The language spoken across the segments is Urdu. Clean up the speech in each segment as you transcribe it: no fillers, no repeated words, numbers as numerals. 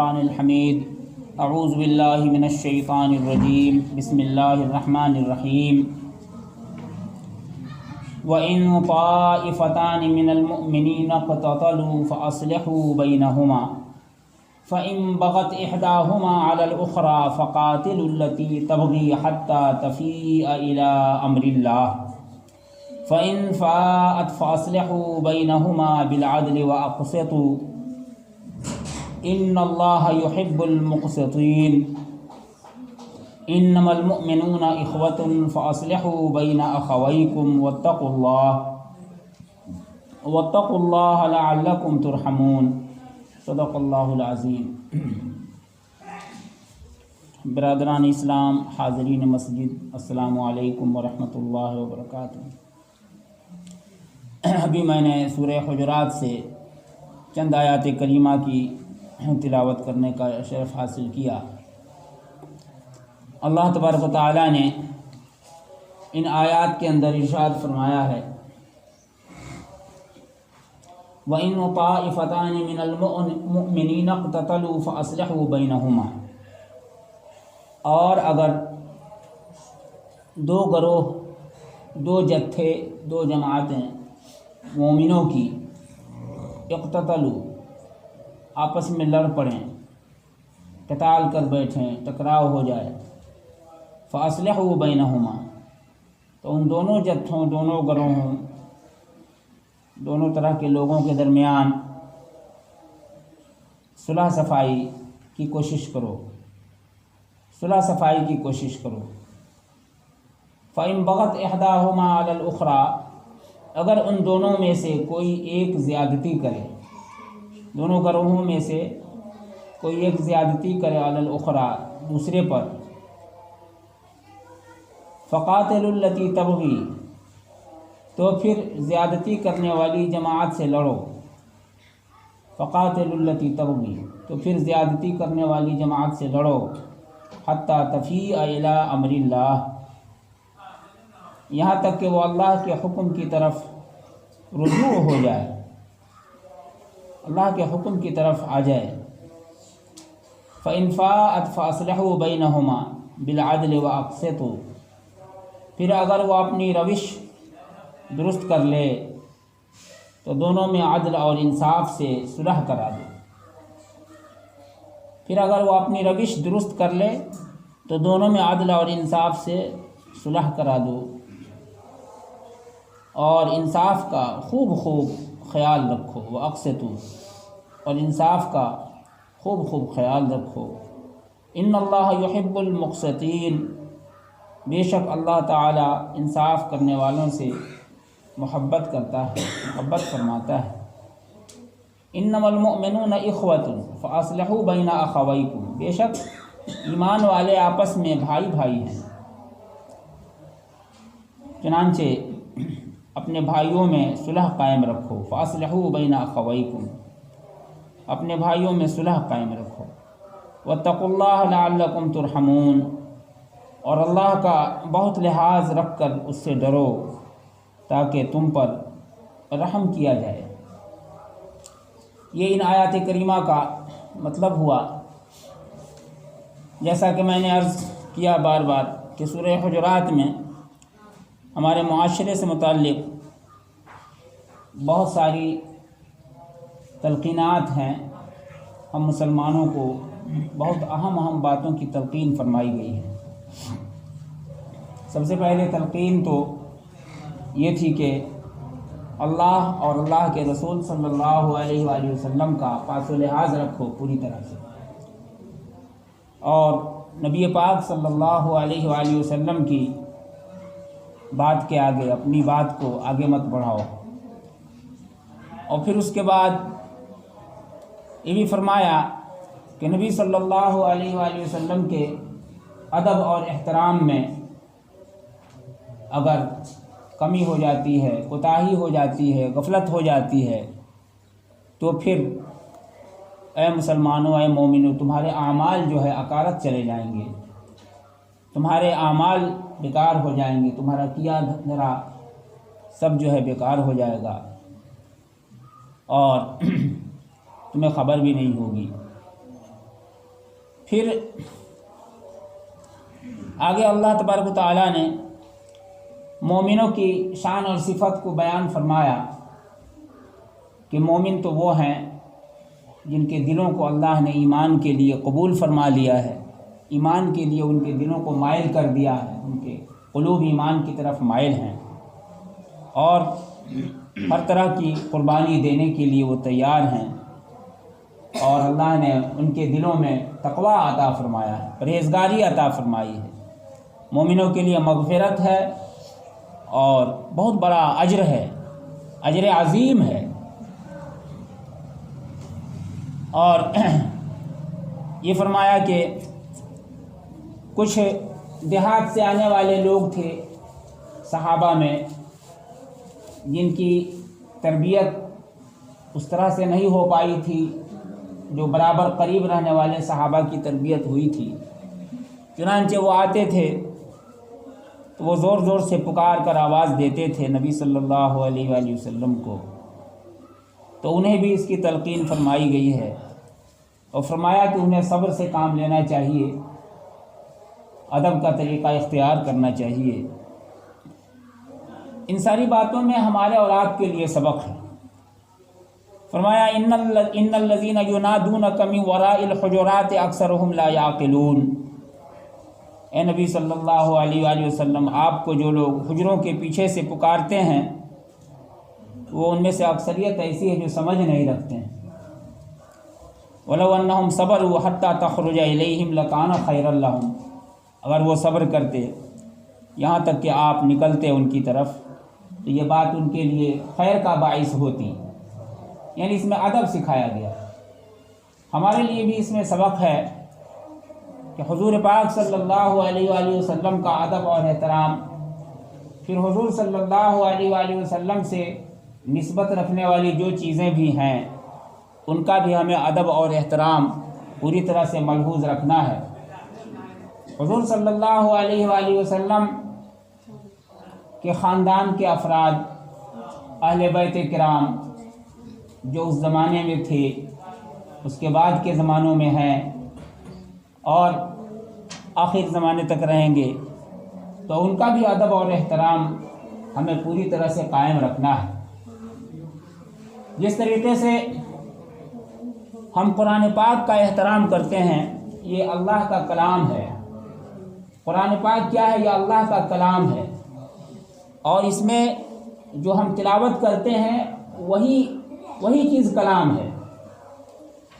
الحمید اعوذ باللہ من الشیطان الرجیم بسم اللہ الرحمن الرحیم وَإِن طَائِفَتَانِ مِنَ الْمُؤْمِنِينَ اقْتَتَلُوا فَأَصْلِحُوا بَيْنَهُمَا فَإِن بَغَتْ إِحْدَاهُمَا عَلَى الْأُخْرَى فَقَاتِلُوا الَّتِي تَبْغِي حَتَّى تَفِيءَ إِلَى أَمْرِ اللَّهِ فَإِن فَاءَتْ فَأَصْلِحُوا بَيْنَهُمَا بِالْعَدْلِ وَأَقْسِطُوا إِنَّ اللَّهَ يُحِبُّ الْمُقْسِطِينَ انما المؤمنون اخوة فاصلحوا بين اخويكم واتقوا الله لعلكم ترحمون صدق اللہ العظیم۔ برادران اسلام، حاضرین مسجد، السلام علیکم ورحمۃ اللہ وبرکاتہ۔ ابھی میں نے سورہ حجرات سے چند آیات کریمہ کی تلاوت کرنے کا شرف حاصل کیا۔ اللہ تبارک و تعالیٰ نے ان آیات کے اندر ارشاد فرمایا ہے وَإِن طَائِفَتَانِ مِنَ الْمُؤْمِنِينَ اقْتَتَلُوا فَأَصْلِحُوا بَيْنَهُمَا، اور اگر دو گروہ، دو جتھے، دو جماعتیں مومنوں کی اقتتلوا آپس میں لڑ پڑیں، قتال کر بیٹھیں، ٹکراؤ ہو جائے، فَأَصْلِحُوا بَيْنَهُمَا، تو ان دونوں جتھوں، دونوں گروہوں، دونوں طرح کے لوگوں کے درمیان صلح صفائی کی کوشش کرو، صلح صفائی کی کوشش کرو۔ فَإِن بَغَتْ إِحْدَاهُمَا عَلَى الْأُخْرَى، اگر ان دونوں میں سے کوئی ایک زیادتی کرے، دونوں گروہوں میں سے کوئی ایک زیادتی کرے علی الاخری، دوسرے پر، فقاتلوا التی تبغی، تو پھر زیادتی کرنے والی جماعت سے لڑو، فقاتلوا التی تبغی، تو پھر زیادتی کرنے والی جماعت سے لڑو، حتی تفیء الی امر اللہ، یہاں تک کہ وہ اللہ کے حکم کی طرف رجوع ہو جائے، اللہ کے حکم کی طرف آ جائے۔ فَإِن فَاءَتْ فَأَصْلِحُوا بَيْنَهُمَا بِالْعَدْلِ وَأَقْسِطُوا، پھر اگر وہ اپنی روش درست کر لے تو دونوں میں عدل اور انصاف سے صلح کرا دو، پھر اگر وہ اپنی روش درست کر لے تو دونوں میں عدل اور انصاف سے صلح کرا دو، اور انصاف کا خوب خیال رکھو، وَأَقْسِطُوا، اور انصاف کا خوب خیال رکھو۔ ان اللہ یحب المقسطین، بے شک اللہ تعالی انصاف کرنے والوں سے محبت کرتا ہے، محبت فرماتا ہے۔ انما المؤمنون اخوة فاصلحوا بین اخویکم، بے شک ایمان والے آپس میں بھائی ہیں، چنانچہ اپنے بھائیوں میں صلح قائم رکھو، فاصلحوا بین اخویکم، اپنے بھائیوں میں صلح قائم رکھو۔ واتقوا اللہ لعلکم ترحمون، اور اللہ کا بہت لحاظ رکھ کر اس سے ڈرو تاکہ تم پر رحم کیا جائے۔ یہ ان آیات کریمہ کا مطلب ہوا، جیسا کہ میں نے عرض کیا بار بار کہ سورہ حجرات میں ہمارے معاشرے سے متعلق بہت ساری تلقینات ہیں، ہم مسلمانوں کو بہت اہم باتوں کی تلقین فرمائی گئی ہے۔ سب سے پہلے تلقین تو یہ تھی کہ اللہ اور اللہ کے رسول صلی اللہ علیہ وآلہ وسلم کا پاس و لحاظ رکھو پوری طرح سے، اور نبی پاک صلی اللہ علیہ وآلہ وسلم کی بات کے آگے اپنی بات کو آگے مت بڑھاؤ۔ اور پھر اس کے بعد یہ بھی فرمایا کہ نبی صلی اللہ علیہ وآلہ وسلم کے ادب اور احترام میں اگر کمی ہو جاتی ہے، کوتاہی ہو جاتی ہے، غفلت ہو جاتی ہے، تو پھر اے مسلمانوں، اے مومنوں، تمہارے اعمال جو ہے اکارت چلے جائیں گے، تمہارے اعمال بیکار ہو جائیں گے، تمہارا کیا دھرا سب جو ہے بیکار ہو جائے گا، اور تمہیں خبر بھی نہیں ہوگی۔ پھر آگے اللہ تبارک و تعالیٰ نے مومنوں کی شان اور صفت کو بیان فرمایا کہ مومن تو وہ ہیں جن کے دلوں کو اللہ نے ایمان کے لیے قبول فرما لیا ہے، ایمان کے لیے ان کے دلوں کو مائل کر دیا ہے، ان کے قلوب ایمان کی طرف مائل ہیں اور ہر طرح کی قربانی دینے کے لیے وہ تیار ہیں، اور اللہ نے ان کے دلوں میں تقوی عطا فرمایا ہے، پرہیزگاری عطا فرمائی ہے۔ مومنوں کے لیے مغفرت ہے اور بہت بڑا اجر ہے، اجر عظیم ہے۔ اور یہ فرمایا کہ کچھ دیہات سے آنے والے لوگ تھے صحابہ میں، جن کی تربیت اس طرح سے نہیں ہو پائی تھی جو برابر قریب رہنے والے صحابہ کی تربیت ہوئی تھی، چنانچہ وہ آتے تھے تو وہ زور زور سے پکار کر آواز دیتے تھے نبی صلی اللہ علیہ وآلہ وسلم کو، تو انہیں بھی اس کی تلقین فرمائی گئی ہے اور فرمایا کہ انہیں صبر سے کام لینا چاہیے، ادب کا طریقہ اختیار کرنا چاہیے۔ ان ساری باتوں میں ہمارے اور آپ کے لیے سبق ہے۔ فرمایا ان الذین ینادونک من وراء الحجرات اکثرهم لا یعقلون۔ اے نبی صلی اللہ علیہ وآلہ وسلم، آپ کو جو لوگ حجروں کے پیچھے سے پکارتے ہیں وہ ان میں سے اکثریت ایسی ہے جو سمجھ نہیں رکھتے ہیں۔ وَلَوْ أَنَّهُمْ صَبَرُوا حَتَّى تَخْرُجَ إِلَيْهِمْ لَكَانَ خَيْرًا لَهُمْ، اگر وہ صبر کرتے یہاں تک کہ آپ نکلتے ان کی طرف تو یہ بات ان کے لیے خیر کا باعث ہوتی، یعنی اس میں ادب سکھایا گیا۔ ہمارے لیے بھی اس میں سبق ہے کہ حضور پاک صلی اللہ علیہ وآلہ وسلم کا ادب اور احترام، پھر حضور صلی اللہ علیہ وآلہ وسلم سے نسبت رکھنے والی جو چیزیں بھی ہیں ان کا بھی ہمیں ادب اور احترام پوری طرح سے ملحوظ رکھنا ہے۔ حضور صلی اللہ علیہ وآلہ وسلم کے خاندان کے افراد، اہل بیت کرام جو اس زمانے میں تھے، اس کے بعد کے زمانوں میں ہیں اور آخر زمانے تک رہیں گے، تو ان کا بھی ادب اور احترام ہمیں پوری طرح سے قائم رکھنا ہے۔ جس طریقے سے ہم قرآن پاک کا احترام کرتے ہیں، یہ اللہ کا کلام ہے۔ قرآن پاک کیا ہے؟ یہ اللہ کا کلام ہے، اور اس میں جو ہم تلاوت کرتے ہیں وہی چیز کلام ہے۔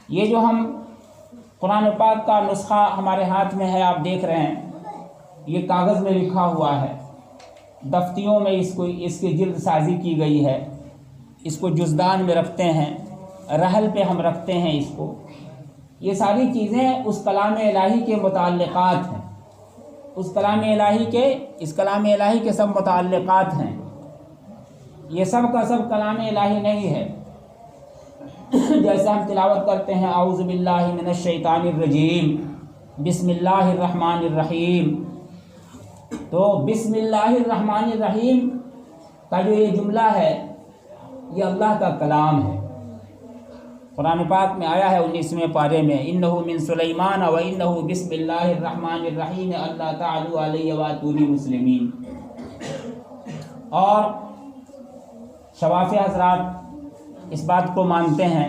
یہ جو ہم قرآن پاک کا نسخہ ہمارے ہاتھ میں ہے، آپ دیکھ رہے ہیں، یہ کاغذ میں لکھا ہوا ہے، دفتیوں میں اس کی جلد سازی کی گئی ہے، اس کو جزدان میں رکھتے ہیں، رحل پہ ہم رکھتے ہیں اس کو۔ یہ ساری چیزیں اس کلام الہی کے متعلقات ہیں، اس کلام الہی کے سب متعلقات ہیں۔ یہ سب کا سب کلام الہی نہیں ہے۔ جیسے ہم تلاوت کرتے ہیں اعوذ باللہ من الشیطان الرجیم، بسم اللہ الرحمن الرحیم، تو بسم اللہ الرحمن الرحیم کا جو یہ جملہ ہے یہ اللہ کا کلام ہے۔ قرآن پاک میں آیا ہے 19ویں پارے میں، انہ من سلیمان و انہ بسم اللہ الرحمن الرحیم اللہ تعالی علیہ واتونی مسلمین۔ اور شوافی حضرات اس بات کو مانتے ہیں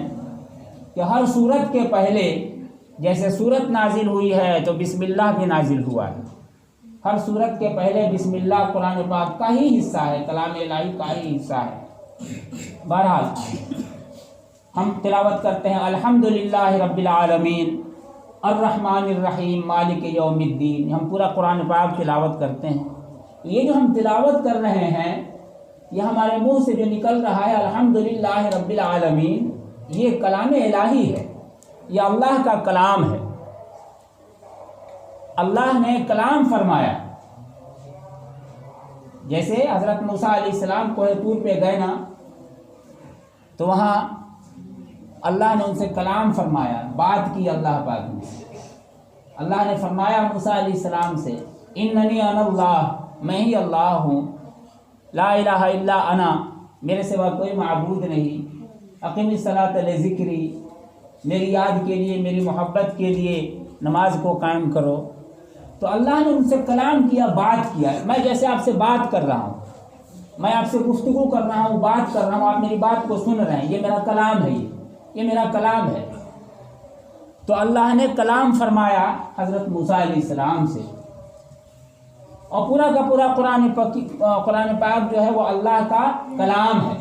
کہ ہر سورت کے پہلے جیسے سورت نازل ہوئی ہے تو بسم اللہ بھی نازل ہوا ہے۔ ہر سورت کے پہلے بسم اللہ قرآن پاک کا ہی حصہ ہے، کلام الہی کا ہی حصہ ہے۔ بہرحال ہم تلاوت کرتے ہیں الحمدللہ رب العالمین الرحمن الرحیم مالک یوم الدین، ہم پورا قرآن پاک تلاوت کرتے ہیں۔ یہ جو ہم تلاوت کر رہے ہیں، یہ ہمارے منہ سے جو نکل رہا ہے الحمدللہ رب العالمین، یہ کلام الہی ہے، یہ اللہ کا کلام ہے۔ اللہ نے کلام فرمایا، جیسے حضرت موسیٰ علیہ السلام کوہ طور پہ گئے نا، تو وہاں اللہ نے ان سے کلام فرمایا، بات کی اللہ پاک نے۔ اللہ نے فرمایا موسیٰ علیہ السلام سے اننی انا اللہ، میں ہی اللہ ہوں، لا الہ الا انا، میرے سوا کوئی معبود نہیں، اقم الصلاۃ لذکری، میری یاد کے لیے، میری محبت کے لیے نماز کو قائم کرو. تو اللہ نے ان سے کلام کیا، بات کیا. میں جیسے آپ سے بات کر رہا ہوں، میں آپ سے گفتگو کر رہا ہوں، بات کر رہا ہوں، آپ میری بات کو سن رہے ہیں، یہ میرا کلام ہے، یہ میرا کلام ہے. تو اللہ نے کلام فرمایا حضرت موسیٰ علیہ السلام سے، اور پورا کا پورا قرآن پاک جو ہے وہ اللہ کا کلام ہے.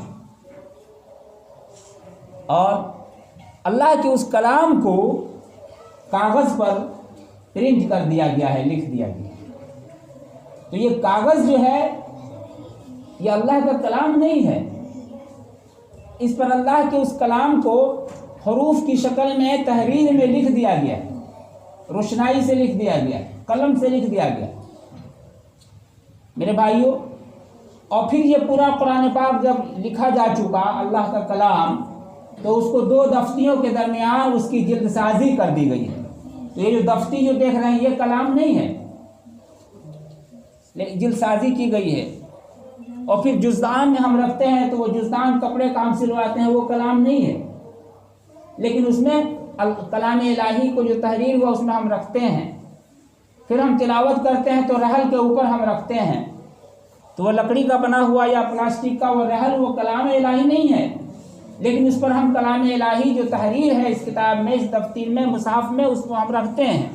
اور اللہ کے اس کلام کو کاغذ پر پرنٹ کر دیا گیا ہے، لکھ دیا گیا ہے. تو یہ کاغذ جو ہے یہ اللہ کا کلام نہیں ہے. اس پر اللہ کے اس کلام کو حروف کی شکل میں تحریر میں لکھ دیا گیا ہے، روشنائی سے لکھ دیا گیا ہے، قلم سے لکھ دیا گیا. میرے بھائیوں، اور پھر یہ پورا قرآن پاک جب لکھا جا چکا اللہ کا کلام، تو اس کو 2 دفتیوں کے درمیان اس کی جلد سازی کر دی گئی ہے. تو یہ جو دفتی جو دیکھ رہے ہیں یہ کلام نہیں ہے، جلد سازی کی گئی ہے. اور پھر جزدان میں ہم رکھتے ہیں تو وہ جزدان کپڑے کام سلواتے ہیں، وہ کلام نہیں ہے، لیکن اس میں کلام الہی کو جو تحریر ہوا اس میں ہم رکھتے ہیں. پھر ہم تلاوت کرتے ہیں تو رحل کے اوپر ہم رکھتے ہیں، تو وہ لکڑی کا بنا ہوا یا پلاسٹک کا وہ رحل، وہ کلام الہی نہیں ہے، لیکن اس پر ہم کلام الہی جو تحریر ہے اس کتاب میں، اس دفتر میں، مصحف میں، اس کو ہم رکھتے ہیں.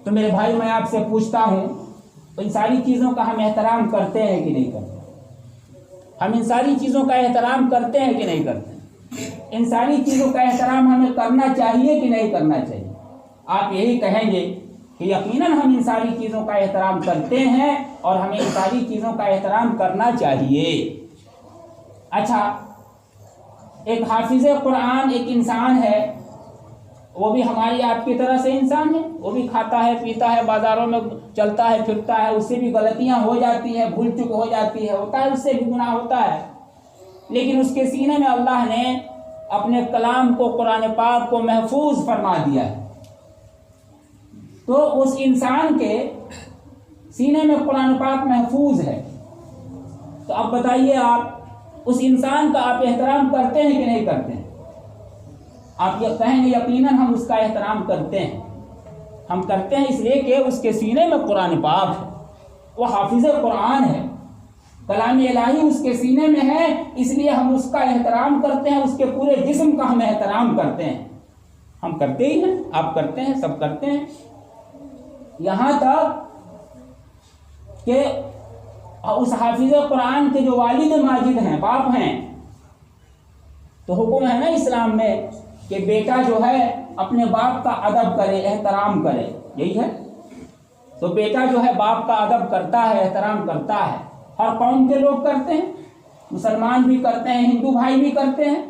تو میرے بھائی، میں آپ سے پوچھتا ہوں، ان ساری چیزوں کا ہم احترام کرتے ہیں کہ نہیں کرتے؟ ہم ان ساری چیزوں کا احترام کرتے ہیں کہ نہیں کرتے؟ ان ساری چیزوں کا احترام ہمیں کرنا چاہیے کہ نہیں کرنا چاہیے؟ آپ یہی کہیں گے کہ یقیناً ہم ان ساری چیزوں کا احترام کرتے ہیں اور ہمیں ان ساری چیزوں کا احترام کرنا چاہیے. اچھا، ایک حافظ قرآن ایک انسان ہے، وہ بھی ہماری آپ کی طرح سے انسان ہے، وہ بھی کھاتا ہے، پیتا ہے، بازاروں میں چلتا ہے، پھرتا ہے، اس سے بھی غلطیاں ہو جاتی ہیں، بھول چک ہو جاتی ہے، ہوتا ہے، اس سے بھی گناہ ہوتا ہے. لیکن اس کے سینے میں اللہ نے اپنے کلام کو، قرآن پاک کو محفوظ فرما دیا ہے. تو اس انسان کے سینے میں قرآن پاک محفوظ ہے. تو اب بتائیے، آپ اس انسان کا آپ احترام کرتے ہیں کہ نہیں کرتے ہیں؟ آپ یہ کہیں گے یقیناً ہم اس کا احترام کرتے ہیں. ہم کرتے ہیں اس لیے کہ اس کے سینے میں قرآن پاک ہے، وہ حافظ قرآن ہے، کلام الہی اس کے سینے میں ہے، اس لیے ہم اس کا احترام کرتے ہیں، اس کے پورے جسم کا ہم احترام کرتے ہیں. ہم کرتے ہی ہیں، آپ کرتے ہیں، سب کرتے ہیں. یہاں تک کہ اس حافظ قرآن کے جو والد ماجد ہیں، باپ ہیں، تو حکم ہے نا اسلام میں کہ بیٹا جو ہے اپنے باپ کا ادب کرے، احترام کرے، یہی ہے. تو بیٹا جو ہے باپ کا ادب کرتا ہے، احترام کرتا ہے. ہر قوم کے لوگ کرتے ہیں، مسلمان بھی کرتے ہیں، ہندو بھائی بھی کرتے ہیں.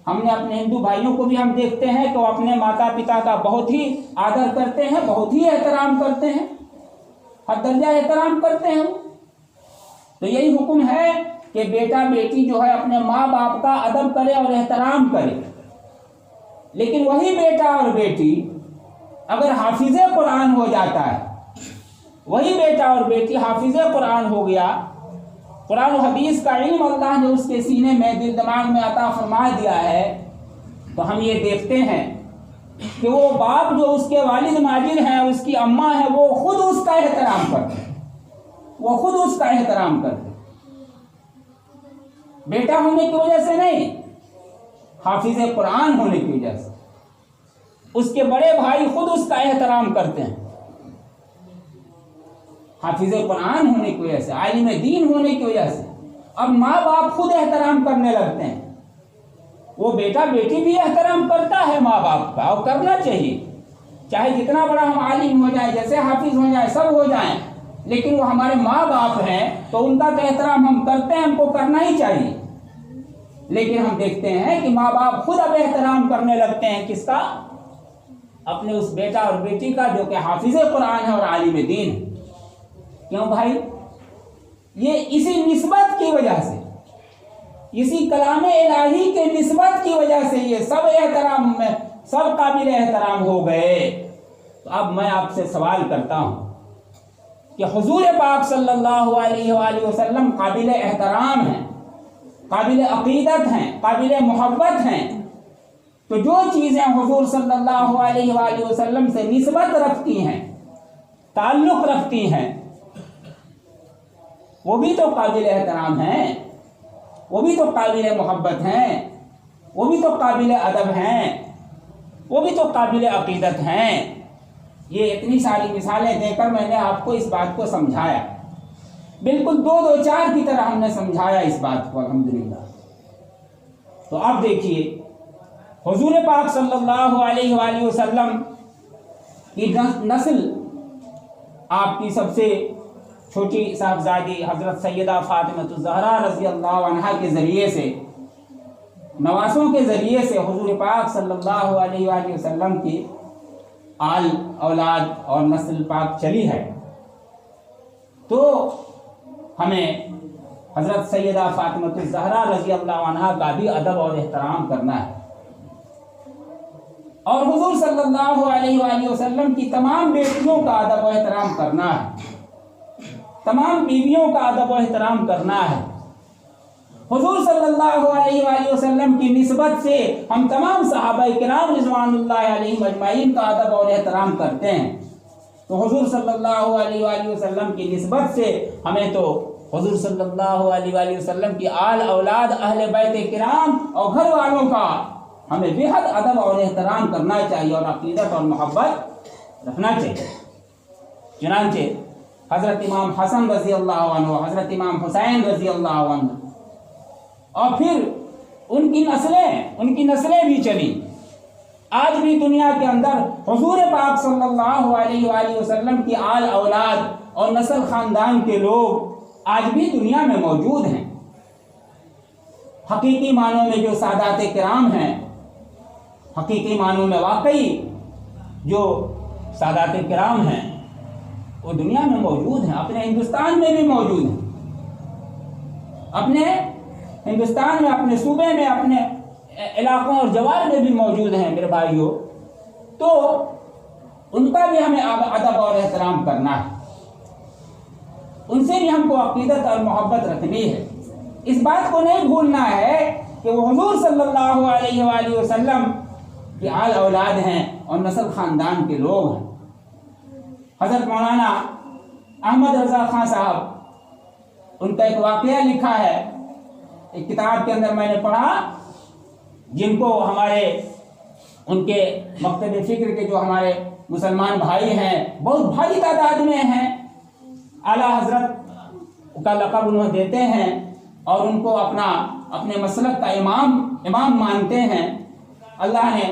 ہم نے اپنے ہندو بھائیوں کو بھی ہم دیکھتے ہیں کہ وہ اپنے ماتا پتا کا بہت ہی آدر کرتے ہیں، بہت ہی احترام کرتے ہیں، ہر درجہ احترام کرتے ہیں. تو یہی حکم ہے کہ بیٹا بیٹی جو ہے اپنے ماں باپ کا ادب کرے اور احترام کرے. لیکن وہی بیٹا اور بیٹی اگر حافظ قرآن ہو جاتا ہے، وہی بیٹا اور بیٹی حافظ قرآن ہو گیا، قرآن و حدیث کا علم اللہ نے اس کے سینے میں، دل دماغ میں عطا فرما دیا ہے، تو ہم یہ دیکھتے ہیں کہ وہ باپ جو اس کے والد ماجد ہیں، اس کی اماں ہے، وہ خود اس کا احترام کرتے ہیں، وہ خود اس کا احترام کرتے ہیں. بیٹا ہونے کی وجہ سے نہیں، حافظ قرآن ہونے کی وجہ سے. اس کے بڑے بھائی خود اس کا احترام کرتے ہیں، حافظ قرآن ہونے کی وجہ سے، عالم دین ہونے کی وجہ سے. اب ماں باپ خود احترام کرنے لگتے ہیں. وہ بیٹا بیٹی بھی احترام کرتا ہے ماں باپ کا، اور کرنا چاہیے، چاہے جتنا بڑا ہم عالم ہو جائیں، جیسے حافظ ہو جائیں، سب ہو جائیں، لیکن وہ ہمارے ماں باپ ہیں تو ان کا تو احترام ہم کرتے ہیں، ہم کو کرنا ہی چاہیے. لیکن ہم دیکھتے ہیں کہ ماں باپ خود اب احترام کرنے لگتے ہیں، کس کا؟ اپنے اس بیٹا اور بیٹی کا جو کہ حافظ قرآن ہے اور عالم دین ہے. کیوں بھائی؟ یہ اسی نسبت کی وجہ سے، اسی کلام الہی کے نسبت کی وجہ سے یہ سب احترام میں، سب قابل احترام ہو گئے. تو اب میں آپ سے سوال کرتا ہوں کہ حضور پاک صلی اللہ علیہ وآلہ وسلم قابل احترام ہیں، قابل عقیدت ہیں، قابل محبت ہیں، تو جو چیزیں حضور صلی اللہ علیہ وآلہ وسلم سے نسبت رکھتی ہیں، تعلق رکھتی ہیں، وہ بھی تو قابل احترام ہیں، وہ بھی تو قابل محبت ہیں، وہ بھی تو قابل ادب ہیں، وہ بھی تو قابل عقیدت ہیں۔ یہ اتنی ساری مثالیں دے کر میں نے آپ کو اس بات کو سمجھایا، بالکل دو دو چار کی طرح ہم نے سمجھایا اس بات کو، الحمدللہ۔ تو اب دیکھیے حضور پاک صلی اللہ علیہ وآلہ وسلم کی نسل، آپ کی سب سے چھوٹی صاحبزادی حضرت سیدہ فاطمہ الزہرا رضی اللہ عنہا کے ذریعے سے، نواسوں کے ذریعے سے حضور پاک صلی اللہ علیہ وآلہ وسلم کی آل اولاد اور نسل پاک چلی ہے۔ تو ہمیں حضرت سیدہ فاطمہ الزہرا رضی اللہ عنہا کا بھی ادب اور احترام کرنا ہے، اور حضور صلی اللہ علیہ وآلہ وسلم کی تمام بیٹیوں کا ادب و احترام کرنا ہے، تمام بیویوں کا ادب و احترام کرنا ہے۔ حضور صلی اللہ علیہ وآلہ وسلم کی نسبت سے ہم تمام صحابہ کرام رضوان اللہ علیہم اجمعین کا ادب اور احترام کرتے ہیں، تو حضور صلی اللہ علیہ وآلہ وسلم کی نسبت سے ہمیں تو حضور صلی اللہ علیہ وآلہ وسلم کی آل اولاد اہل بیت کرام اور گھر والوں کا ہمیں بےحد ادب اور احترام کرنا چاہیے اور عقیدت اور محبت رکھنا چاہیے۔ چنانچہ حضرت امام حسن رضی اللہ عنہ، حضرت امام حسین رضی اللہ عنہ، اور پھر ان کی نسلیں بھی چلی۔ آج بھی دنیا کے اندر حضور پاک صلی اللہ علیہ وآلہ وسلم کی آل اولاد اور نسل خاندان کے لوگ آج بھی دنیا میں موجود ہیں۔ حقیقی معنوں میں جو سادات کرام ہیں، حقیقی معنوں میں واقعی جو سادات کرام ہیں، وہ دنیا میں موجود ہیں، اپنے ہندوستان میں بھی موجود ہیں، اپنے ہندوستان میں، اپنے صوبے میں، اپنے علاقوں اور جوار میں بھی موجود ہیں میرے بھائیوں۔ تو ان کا بھی ہمیں ادب اور احترام کرنا ہے، ان سے بھی ہم کو عقیدت اور محبت رکھنی ہے۔ اس بات کو نہیں بھولنا ہے کہ وہ حضور صلی اللہ علیہ وآلہ وسلم کی آل اولاد ہیں اور نسل خاندان کے لوگ ہیں۔ حضرت مولانا احمد رضا خان صاحب، ان کا ایک واقعہ لکھا ہے ایک کتاب کے اندر، میں نے پڑھا، جن کو ہمارے ان کے مکتب فکر کے جو ہمارے مسلمان بھائی ہیں بہت بھاری تعداد میں ہیں، اعلیٰ حضرت کا لقب انہوں دیتے ہیں اور ان کو اپنے مسلک کا امام مانتے ہیں۔ اللہ نے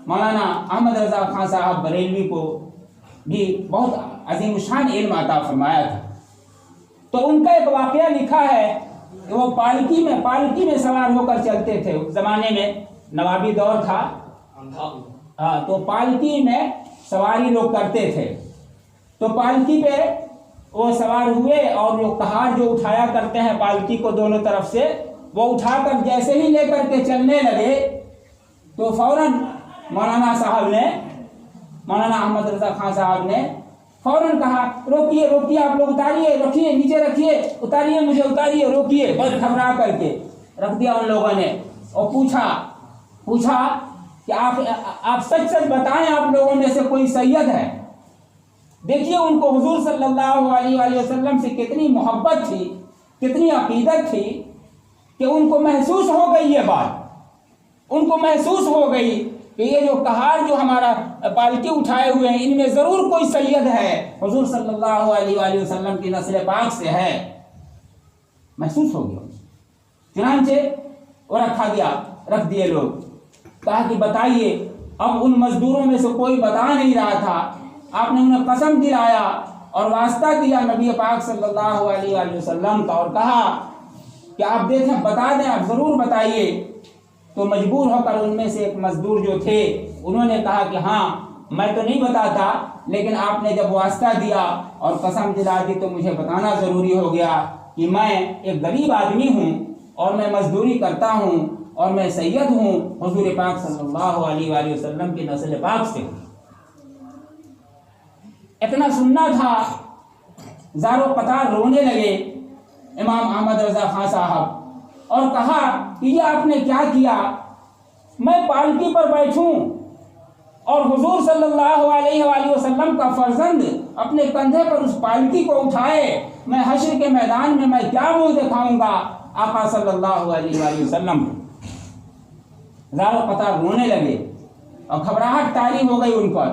مولانا احمد رضا خان صاحب بریلوی کو بھی بہت عظیم الشان علم عطا فرمایا تھا۔ تو ان کا ایک واقعہ لکھا ہے کہ وہ پالکی میں سوار ہو کر چلتے تھے۔ اس زمانے میں نوابی دور تھا، تو پالکی میں سواری لوگ کرتے تھے۔ تو پالکی پہ وہ سوار ہوئے اور جو کہاڑ جو اٹھایا کرتے ہیں پالکی کو دونوں طرف سے، وہ اٹھا کر جیسے ہی لے کر کے چلنے لگے تو فوراً مولانا احمد رضا خان صاحب نے فوراً کہا، روکیے آپ لوگ، اتاریے، رکھیے، نیچے رکھیے، اتاریے مجھے، اتاریے، روکیے۔ بس گھبرا کر کے رکھ دیا ان لوگوں نے، اور پوچھا کہ آپ سچ بتائیں، آپ لوگوں میں سے کوئی سید ہے؟ دیکھیے ان کو حضور صلی اللہ علیہ وآلہ وسلم سے کتنی محبت تھی، کتنی عقیدت تھی کہ ان کو محسوس ہو گئی یہ بات، ان کو محسوس ہو گئی کہ یہ جو کہاڑ جو ہمارا پالکی اٹھائے ہوئے ہیں، ان میں ضرور کوئی سید ہے، حضور صلی اللہ علیہ وآلہ وسلم کی نسل پاک سے ہے، محسوس ہو گیا۔ چنانچہ وہ رکھ دیے لوگ۔ کہا کہ بتائیے، اب ان مزدوروں میں سے کوئی بتا نہیں رہا تھا، آپ نے انہیں قسم دلایا اور واسطہ دیا نبی پاک صلی اللہ علیہ وآلہ وسلم کا، اور کہا کہ آپ دیکھیں، بتا دیں، آپ ضرور بتائیے۔ تو مجبور ہو کر ان میں سے ایک مزدور جو تھے، انہوں نے کہا کہ ہاں میں تو نہیں بتاتا، لیکن آپ نے جب واسطہ دیا اور قسم دلا دی تو مجھے بتانا ضروری ہو گیا کہ میں ایک غریب آدمی ہوں اور میں مزدوری کرتا ہوں اور میں سید ہوں، حضور پاک صلی اللہ علیہ وآلہ وسلم کی نسل پاک سے ہوں۔ اتنا سننا تھا، زارو قطار رونے لگے امام احمد رضا خان صاحب، اور کہا کہ یہ آپ نے کیا کیا؟ میں پالکی پر بیٹھوں اور حضور صلی اللہ علیہ وآلہ وسلم کا فرزند اپنے کندھے پر اس پالکی کو اٹھائے، میں حشر کے میدان میں میں کیا منہ دکھاؤں گا آقا صلی اللہ علیہ وآلہ وسلم؟ زارو قطار رونے لگے اور گھبراہٹ طاری ہو گئی ان پر،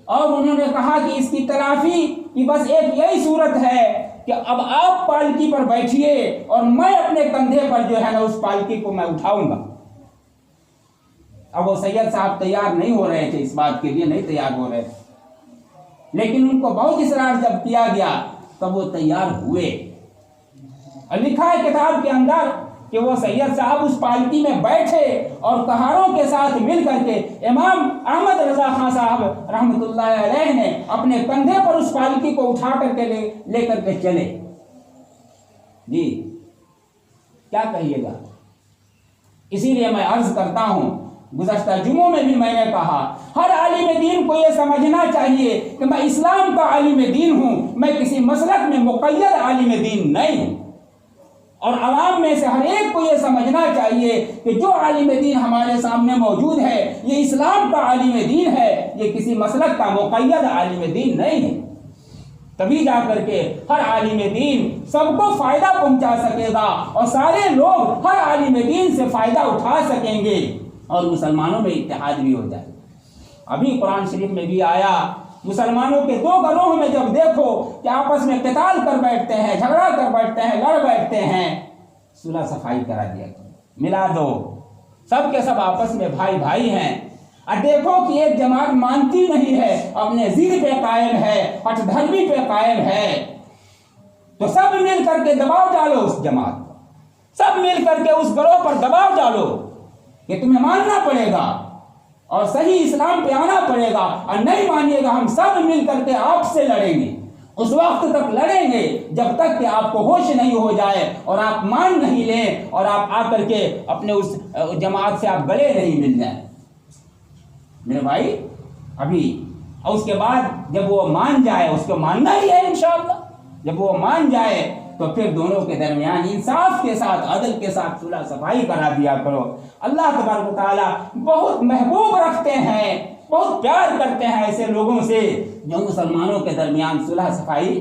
اور انہوں نے کہا کہ اس کی تلافی کی بس ایک یہی صورت ہے کہ اب آپ پالکی پر بیٹھیے اور میں اپنے کندھے پر جو ہے نا اس پالکی کو میں اٹھاؤں گا۔ اب وہ سید صاحب تیار نہیں ہو رہے تھے، اس بات کے لیے نہیں تیار ہو رہے تھے، لیکن ان کو بہت اصرار جب کیا گیا تب وہ تیار ہوئے۔ اور لکھا ہے کتاب کے اندر کہ وہ سید صاحب اس پالکی میں بیٹھے اور کہاروں کے ساتھ مل کر کے امام احمد رضا خان صاحب رحمۃ اللہ علیہ نے اپنے کندھے پر اس پالکی کو اٹھا کر کے لے کر کے چلے۔ جی کیا کہیے گا؟ اسی لیے میں عرض کرتا ہوں، گزشتہ جمعوں میں بھی میں نے کہا ہر عالم دین کو یہ سمجھنا چاہیے کہ میں اسلام کا عالم دین ہوں، میں کسی مسلک میں مقید عالم دین نہیں ہوں۔ اور عوام میں سے ہر ایک کو یہ سمجھنا چاہیے کہ جو عالم دین ہمارے سامنے موجود ہے یہ اسلام کا عالم دین ہے، یہ کسی مسلک کا مقید عالم دین نہیں ہے۔ تبھی جا کر کے ہر عالم دین سب کو فائدہ پہنچا سکے گا اور سارے لوگ ہر عالم دین سے فائدہ اٹھا سکیں گے اور مسلمانوں میں اتحاد بھی ہو جائے۔ ابھی قرآن شریف میں بھی آیا، مسلمانوں کے دو گروہ میں جب دیکھو کہ آپس میں قتال کر بیٹھتے ہیں، جھگڑا کر بیٹھتے ہیں، لڑ بیٹھتے ہیں، صلح صفائی کرا دیا کرو، ملا دو، سب کے سب آپس میں بھائی بھائی ہیں۔ اور دیکھو کہ ایک جماعت مانتی نہیں ہے، اپنے ضد پہ قائم ہے، ہٹ دھرمی پہ قائم ہے، تو سب مل کر کے دباؤ ڈالو اس جماعت پر، سب مل کر کے اس گروہ پر دباؤ ڈالو کہ تمہیں ماننا پڑے گا اور صحیح اسلام پہ آنا پڑے گا، اور نہیں مانیے گا ہم سب مل کر کے آپ سے لڑیں گے۔ اس وقت تک لڑیں گے جب تک کہ آپ کو ہوش نہیں ہو جائے اور آپ مان نہیں لیں اور آپ آ کر کے اپنے اس جماعت سے آپ گلے نہیں مل جائیں میرے بھائی۔ ابھی اور اس کے بعد جب وہ مان جائے، اس کو ماننا ہی ہے انشاءاللہ، جب وہ مان جائے تو پھر دونوں کے درمیان انصاف کے ساتھ، عدل کے ساتھ صلح صفائی کرا دیا کرو۔ اللہ تبارک و تعالیٰ بہت محبوب رکھتے ہیں، بہت پیار کرتے ہیں ایسے لوگوں سے جو مسلمانوں کے درمیان صلح صفائی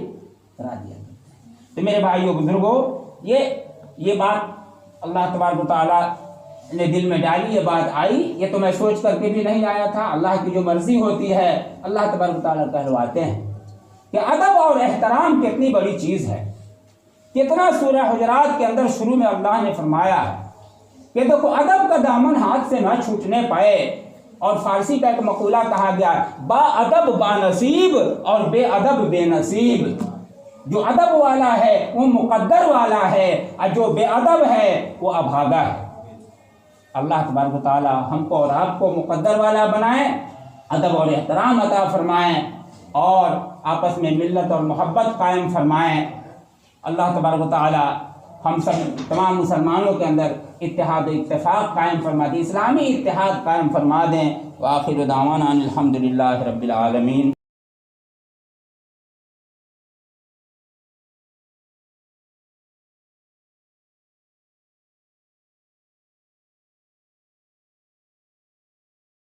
کرا دیا کرتے ہیں۔ تو میرے بھائیوں بزرگوں، یہ بات اللہ تبارک و تعالیٰ نے دل میں ڈالی، یہ بات آئی، یہ تو میں سوچ کر کے بھی نہیں آیا تھا، اللہ کی جو مرضی ہوتی ہے اللہ تبارک و تعالیٰ کہلواتے ہیں کہ ادب اور احترام کتنی بڑی چیز ہے۔ کتنا سورہ حجرات کے اندر شروع میں اللہ نے فرمایا ہے کہ دیکھو ادب کا دامن ہاتھ سے نہ چھوٹنے پائے، اور فارسی کا ایک مقولہ کہا گیا، با ادب با نصیب اور بے ادب بے نصیب۔ جو ادب والا ہے وہ مقدر والا ہے، اور جو بے ادب ہے وہ ابھاگا ہے۔ اللہ تبارک و تعالی ہم کو اور آپ کو مقدر والا بنائیں، ادب اور احترام عطا فرمائیں، اور آپس میں ملت اور محبت قائم فرمائیں۔ اللہ تبارک و تعالی ہم سب تمام مسلمانوں کے اندر اتحاد و اتفاق قائم فرما دیں، اسلامی اتحاد قائم فرما دیں۔ وآخر دعوانا الحمدللہ رب العالمین۔